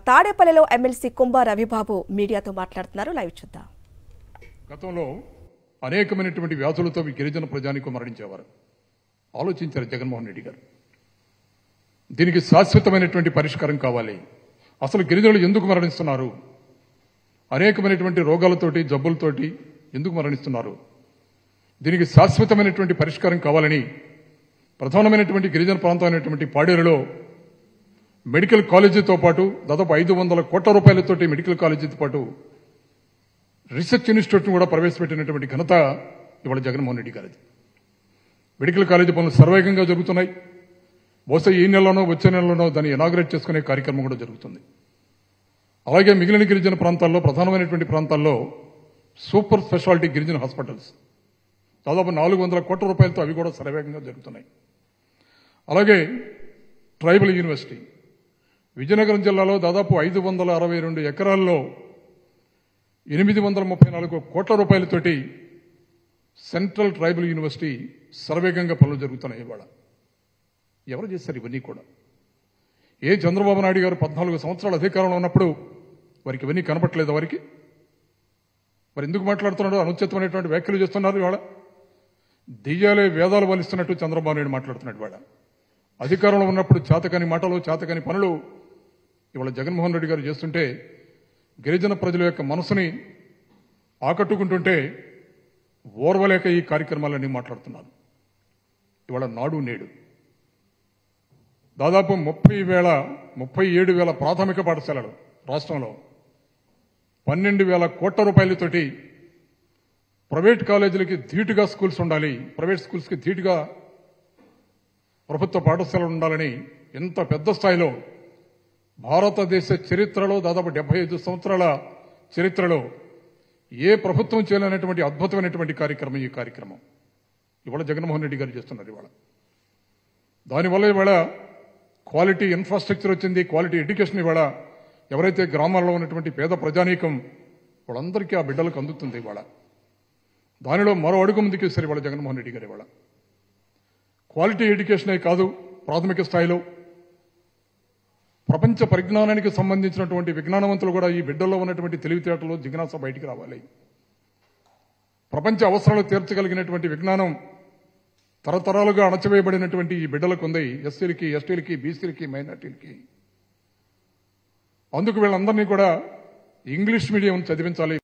తాడేపల్లిలో ఎమ్మెల్సీ కుంభ రవిబాబు మీడియాతో మాట్లాడుతున్నారు. లైవ్ చూద్దాం. గతంలో అనేకమైనటువంటి వ్యాధులతో గిరిజన ప్రజానికం మరణించేవారు. ఆలోచించారు జగన్మోహన్ రెడ్డి గారు. దీనికి శాశ్వతమైనటువంటి పరిష్కారం కావాలి. అసలు గిరిజనులు ఎందుకు మరణిస్తున్నారు? అనేకమైనటువంటి రోగాలతోటి జబ్బులతోటి ఎందుకు మరణిస్తున్నారు? దీనికి శాశ్వతమైనటువంటి పరిష్కారం కావాలని ప్రధానమైనటువంటి గిరిజన ప్రాంతమైనటువంటి పాడేరులో మెడికల్ కాలేజీతో పాటు దాదాపు 500 కోట్ల రూపాయలతోటి మెడికల్ కాలేజీతో పాటు రీసెర్చ్ ఇన్స్టిట్యూట్ను కూడా ప్రవేశపెట్టినటువంటి ఘనత ఇవాళ జగన్మోహన్ రెడ్డి గారిది. మెడికల్ కాలేజీ పనులు సర్వేగంగా జరుగుతున్నాయి. బహుశా ఈ నెలలోనో వచ్చే నెలలోనో దాన్ని ఇనాగ్రేట్ చేసుకునే కార్యక్రమం కూడా జరుగుతుంది. అలాగే మిగిలిన గిరిజన ప్రాంతాల్లో ప్రధానమైనటువంటి ప్రాంతాల్లో సూపర్ స్పెషాలిటీ గిరిజన హాస్పిటల్స్ దాదాపు 400 కోట్ల రూపాయలతో అవి కూడా సర్వేగంగా జరుగుతున్నాయి. అలాగే ట్రైబల్ యూనివర్సిటీ విజయనగరం జిల్లాలో దాదాపు 562 ఎకరాల్లో 834 కోట్ల రూపాయలతోటి సెంట్రల్ ట్రైబల్ యూనివర్సిటీ సర్వేగంగా పనులు జరుగుతున్నాయి. ఇవాళ ఎవరు చేశారు ఇవన్నీ కూడా? ఏ చంద్రబాబు నాయుడు గారు 14 సంవత్సరాల అధికారంలో ఉన్నప్పుడు వారికి ఇవన్నీ కనపట్లేదు. వారికి మరి ఎందుకు మాట్లాడుతున్నాడు? అనుచితమైనటువంటి వ్యాఖ్యలు చేస్తున్నారు. ఇవాళ దెయ్యాలే వేదాలు వలిస్తున్నట్టు చంద్రబాబు నాయుడు మాట్లాడుతున్నాడు. ఇవాళ అధికారంలో ఉన్నప్పుడు చేతకాని మాటలు చేతకాని పనులు ఇవాళ జగన్మోహన్ రెడ్డి గారు చేస్తుంటే గిరిజన ప్రజల యొక్క మనసుని ఆకట్టుకుంటుంటే ఓర్వలేక ఈ కార్యక్రమాలన్నీ మాట్లాడుతున్నారు. ఇవాళ నాడు నేడు దాదాపు 37,000 ప్రాథమిక పాఠశాలలు రాష్ట్రంలో 12,000 కోట్ల రూపాయలతోటి ప్రైవేట్ కాలేజీలకి ధీటుగా స్కూల్స్ ఉండాలి, ప్రైవేట్ స్కూల్స్కి ధీటుగా ప్రభుత్వ పాఠశాలలు ఉండాలని ఎంత పెద్ద స్థాయిలో భారతదేశ చరిత్రలో దాదాపు 75 సంవత్సరాల చరిత్రలో ఏ ప్రభుత్వం చేయలేనటువంటి అద్భుతమైనటువంటి కార్యక్రమం ఈ కార్యక్రమం ఇవాళ జగన్మోహన్ రెడ్డి గారు చేస్తున్నారు. ఇవాళ దానివల్ల ఇవాళ క్వాలిటీ ఇన్ఫ్రాస్ట్రక్చర్ వచ్చింది, క్వాలిటీ ఎడ్యుకేషన్ ఇవాళ ఎవరైతే గ్రామాల్లో ఉన్నటువంటి పేద ప్రజానీకం వాళ్ళందరికీ ఆ బిడ్డలకు అందుతుంది. ఇవాళ దానిలో మరో అడుగు ముందుకు వేశారు ఇవాళ జగన్మోహన్ రెడ్డి గారు. ఇవాళ క్వాలిటీ ఎడ్యుకేషనే కాదు, ప్రాథమిక స్థాయిలో ప్రపంచ పరిజ్ఞానానికి సంబంధించినటువంటి విజ్ఞానవంతులు కూడా ఈ బిడ్డల్లో ఉన్నటువంటి తెలివితేటలు జిజ్ఞాస బయటికి రావాలి. ప్రపంచ అవసరాలు తీర్చగలిగినటువంటి విజ్ఞానం తరతరాలుగా అణచివేయబడినటువంటి ఈ బిడ్డలకు ఉంది. ఎస్సీలకి, ఎస్టీలకి, బీసీలకి, మైనార్టీలకి. అందుకు వీళ్ళందరినీ కూడా ఇంగ్లీష్ మీడియం చదివించాలి.